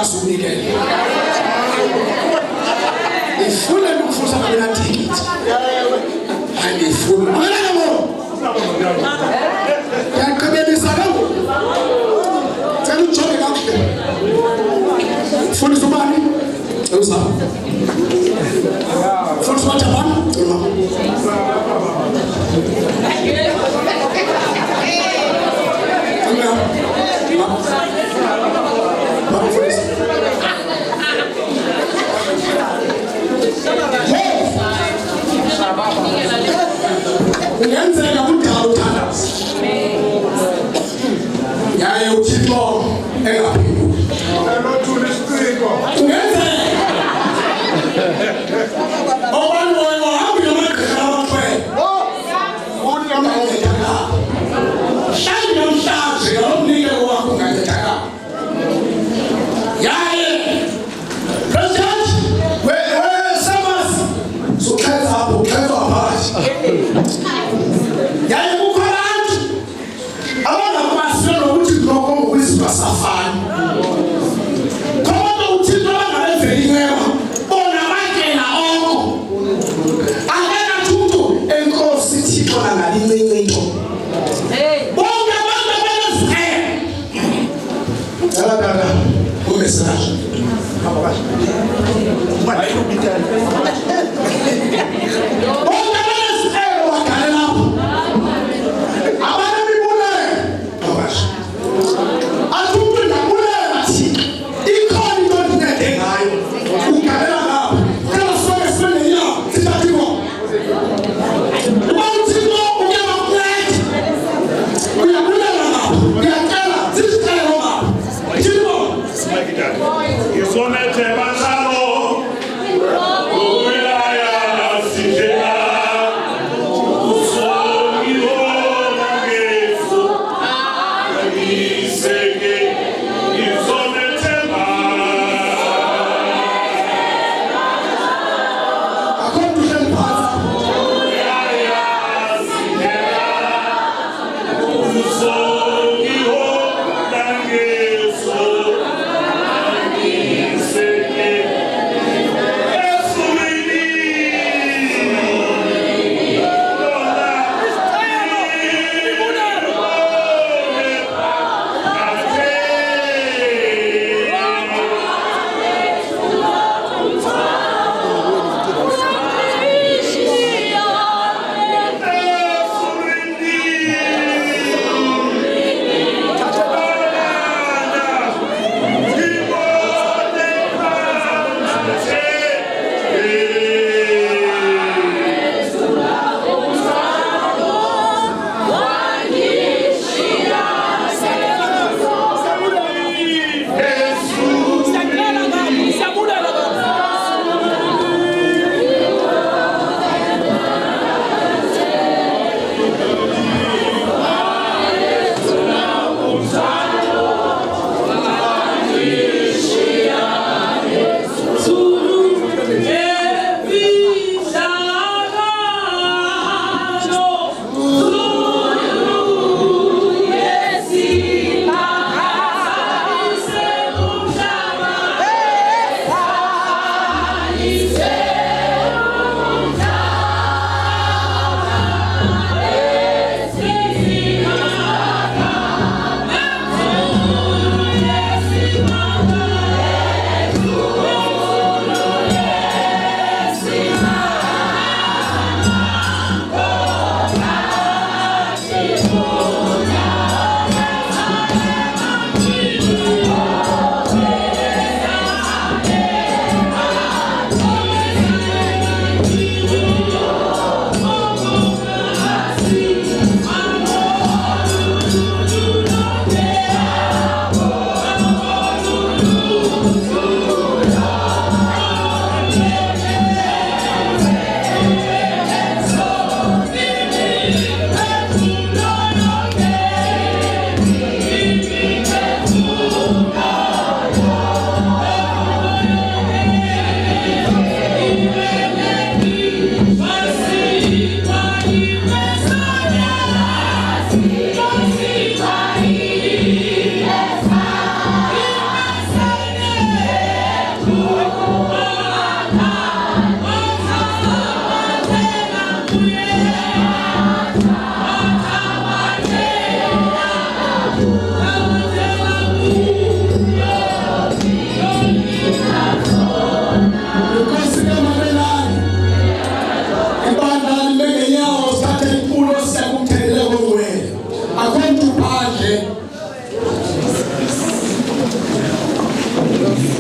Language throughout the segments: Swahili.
basunikele ifuna ukufuza mina ticket angifuna yebo yaqhubelisa kawo cela ujonge kahle fundisa ubani uza fundisa uJapan Ngenzeka kudala uthandaza yaye uThixo engaphenduki enothula isiciko ngenzeka obani wena hamba namagqirha abaphele uthi amangedaka hlali namhlanje ngalomnike wakho ungangedaka yaye president we samas sukhetha apho ukhetha phakathi yaye kukho abantu abangakwaziyo nokuthi lokho ngokwizwa safani kodwa uThixo abangalevelinyewa bona bangena oko angena thuthu enkosi Thixo nangalincincinto bonke abantu abanezikhe dala umessage ababashi It's on that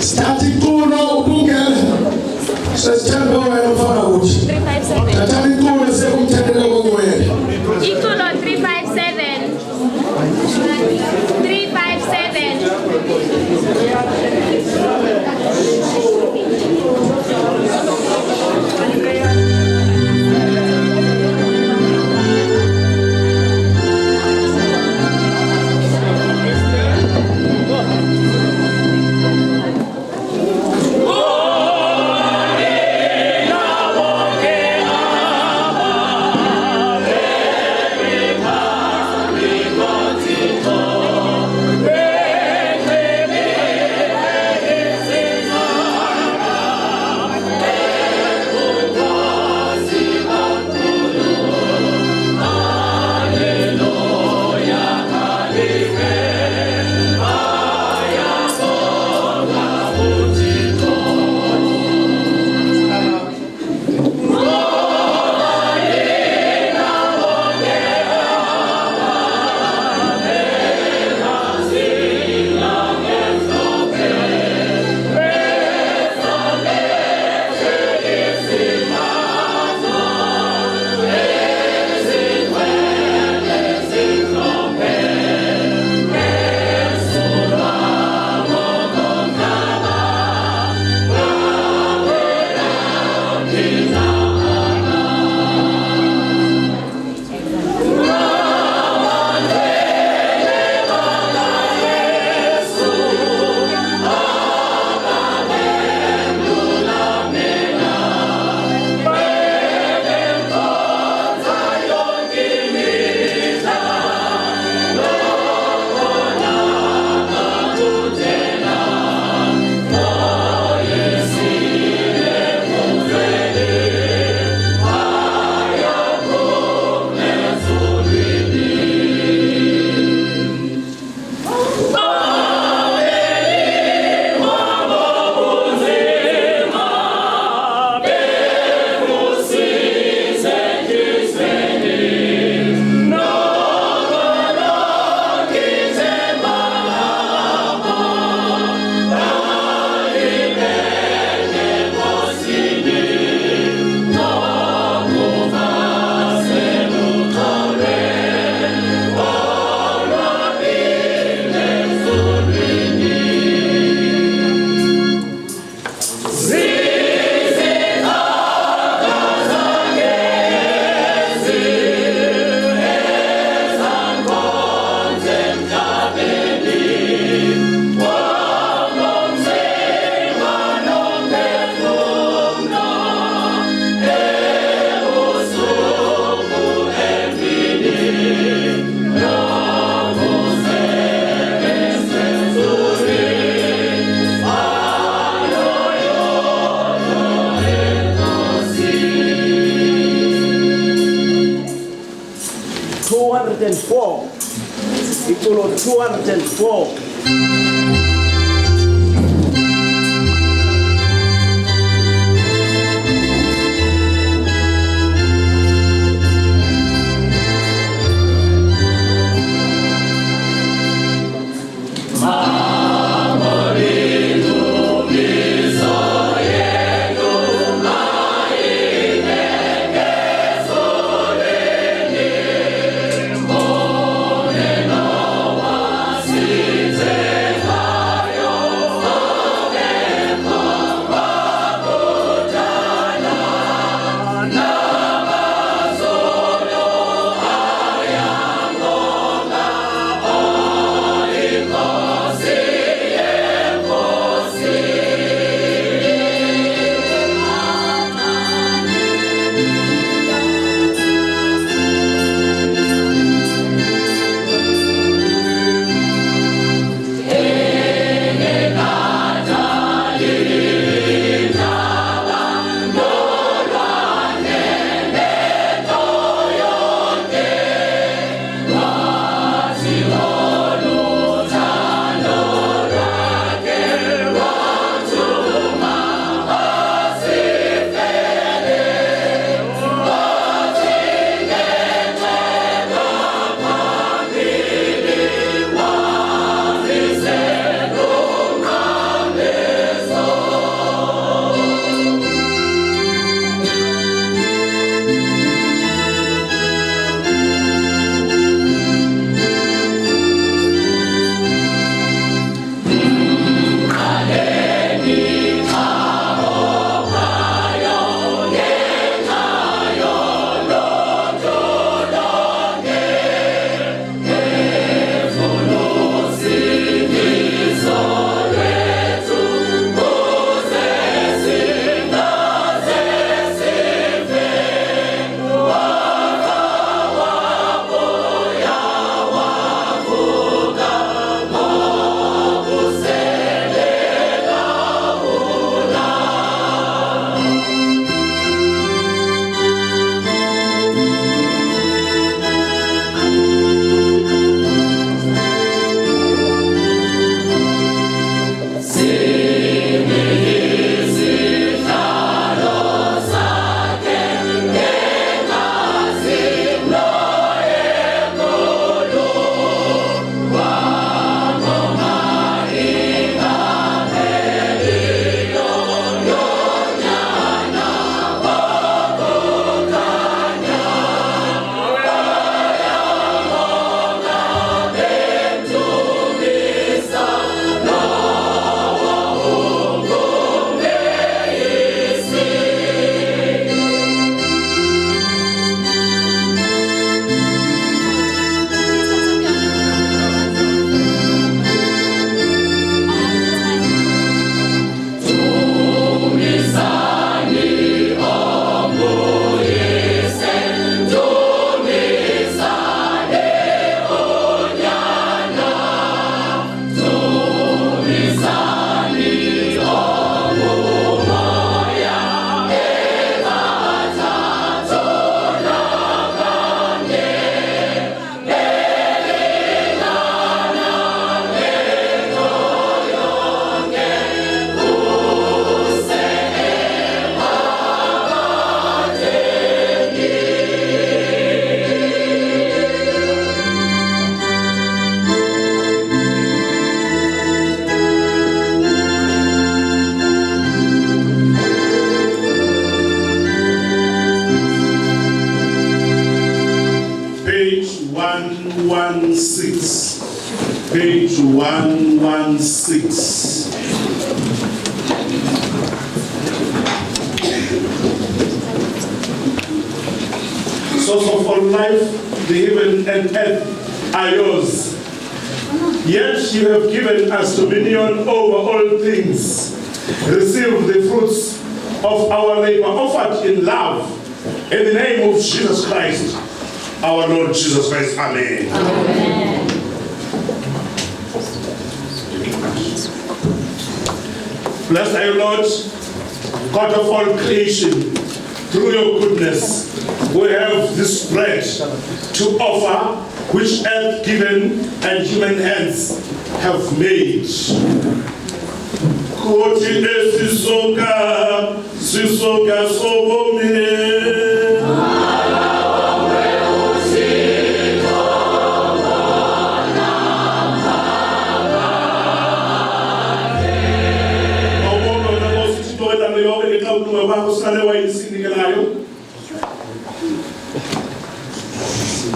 Starting to know Google. Says tell me where I'm from. 357. Tell me to say who tell me where. Equal 357. 357. Equal 204. Size 1:6. Source of all life, the heaven and earth are yours. Yet you have given us dominion over all things. Receive the fruits of our labor offered in love. In the name of Jesus Christ, our Lord Jesus Christ. Amen. Amen. Blessed are you, Lord, God of all creation. Through your goodness, we have this bread to offer, which earth given and human hands have made. Koti esisoka, sisoka sobome.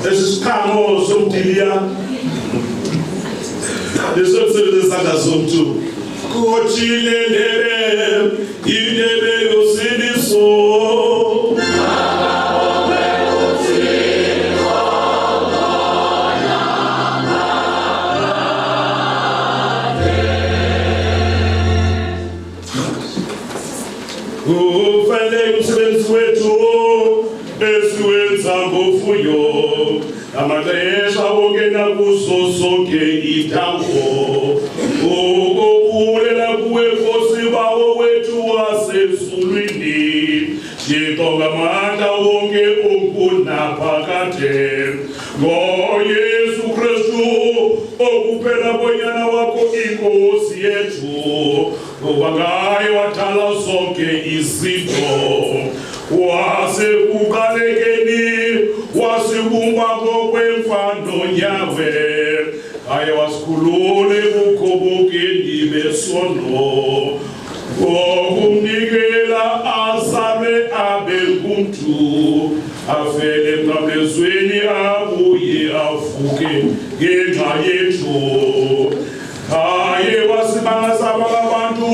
Esisikamo somdilia lesosebenzisandla somntu kuthile ndebe indebe yosiliso. Ufanele umsebenzi wethu esiwenza ngovuyo amaxesha wongena kuso sonke itango ukubulela kuwe Nkosi bawo wethu wasezulwini Thixo ngamandla wonke okunaphakade ngoYesu Kristu okuphela konyana wakho iNkosi yethu wangaye wathala zonke izinto wasekuqalekeni wasibumba ngokwemfano yawe aye wasikhulule bukhobokeni besono ngokumnikela azalwe abe ngumntu afele emnqamlezweni abuye avuke ngenxa yethu aye wasibangasa abantu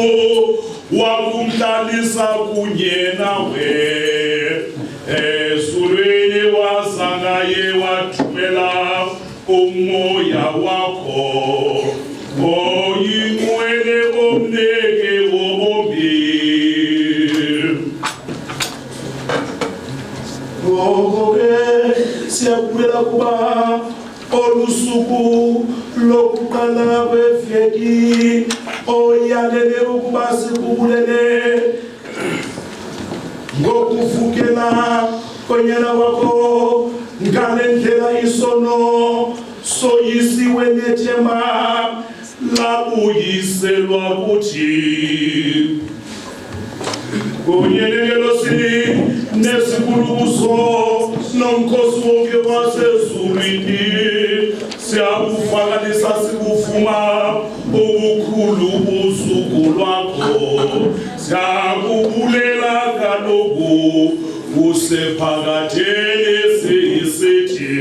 wakumhlalisa kunye nawe ezulwini wasanaye wathumela umoya wakho oyinqwele omneke wobomi. Ngoko ke siyakubela kuba olusuku lokuqala kweveki oyalele ukuba sikubulele ngokuvukela konyana wakho ngale ndlela isono soyisiwe nethemba labuyiselwa kuthi kunyenekelosi nesikulubuso nomkhosi wonke wasezulwini siyakufakalisa sikuvuma ubukhulu busuku lwakho siyakubulela kaloku usephakatheni siyisithi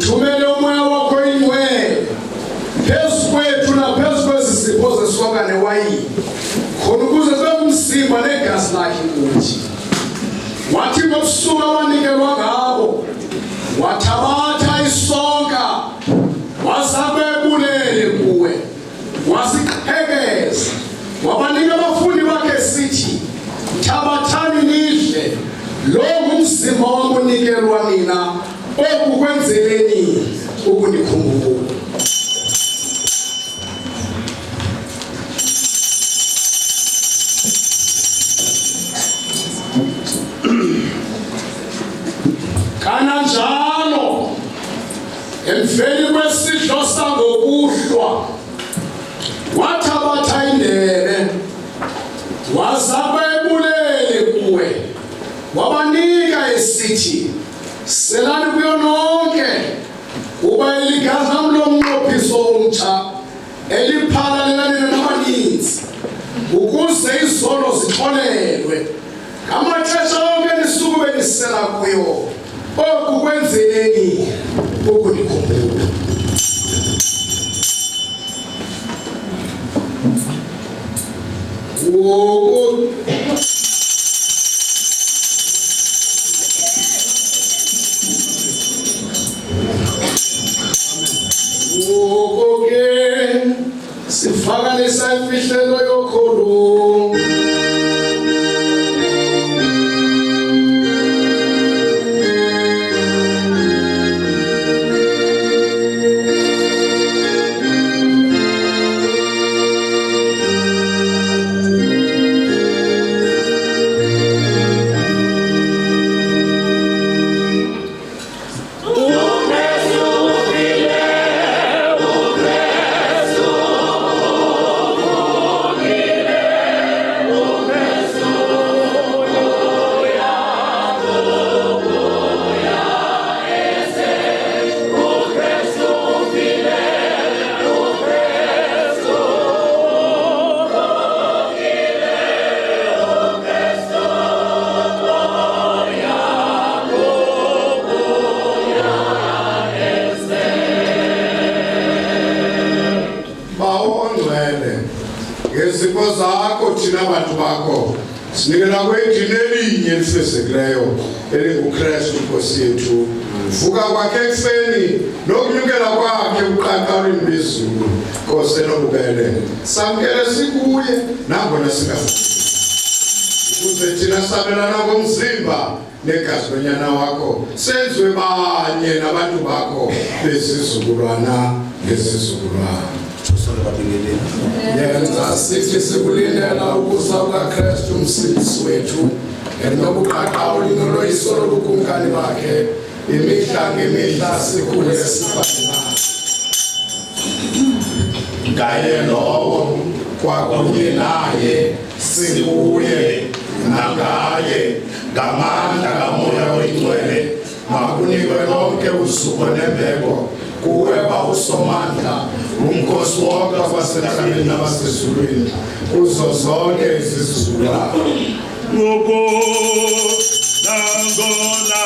uthumele umoya wakho ingcwele phezu kwethu naphezu kwezisipho zesoka newayini khona ukuze umzimba negazi lakhe kuthi wathi ngobusuku abanikelwa ngabo wathabatha isonka wasabebulele kuwe wasiqhekeza wabanika abafundi bakhe sithi thabathani nidle lo ngumzimba wami onikelwa nina oku kwenzeleni ukundikhumbuza. Kananjalo emveni kwesidlo sangokuhlwa wathabatha indebe wazabebulele kuwe wabanika esithi selani kuyo nonke kuba iligazi lami lomnqophiso omtsha eliphalalelana nabaninzi ukuze izono zixolelwe ngamaxesha onke nisuku benisela kuyo oku kwenzeleni ukunikhumbula. Oke sifakanisa imfihlelo yokholo. Ngezipho zakho thina abantu bakho sinikela kwendini elinye elifezekileyo elinguKristu Nkosi yethu. Vuka kwakhe ekuseni nokunyukela kwakhe uqaqalweni bezulu Nkosi enobubele samkele sikuye nangona singafuni ukuze thina sabelana ngomzimba negazi lonyana wakho senziwe banye nabantu bakho bezizukulwana ngezizukulwana. Yenza sithi sikulindela ukuza kukaKristu umsindisi wethu ngenobuqaqawuli noloyiso lobukumkani bakhe imihla ngemihla sikhule sifane naye. Ngaye lowo kwakunye naye sikuye nangaye ngamandla kaMoya Oyingcwele makunikwe lonke usuku nembeko kuwe bawusomandla umkhosi wonke wabasemhlabeni nabasezulwini kuzo zonke izizukulwana. Nangona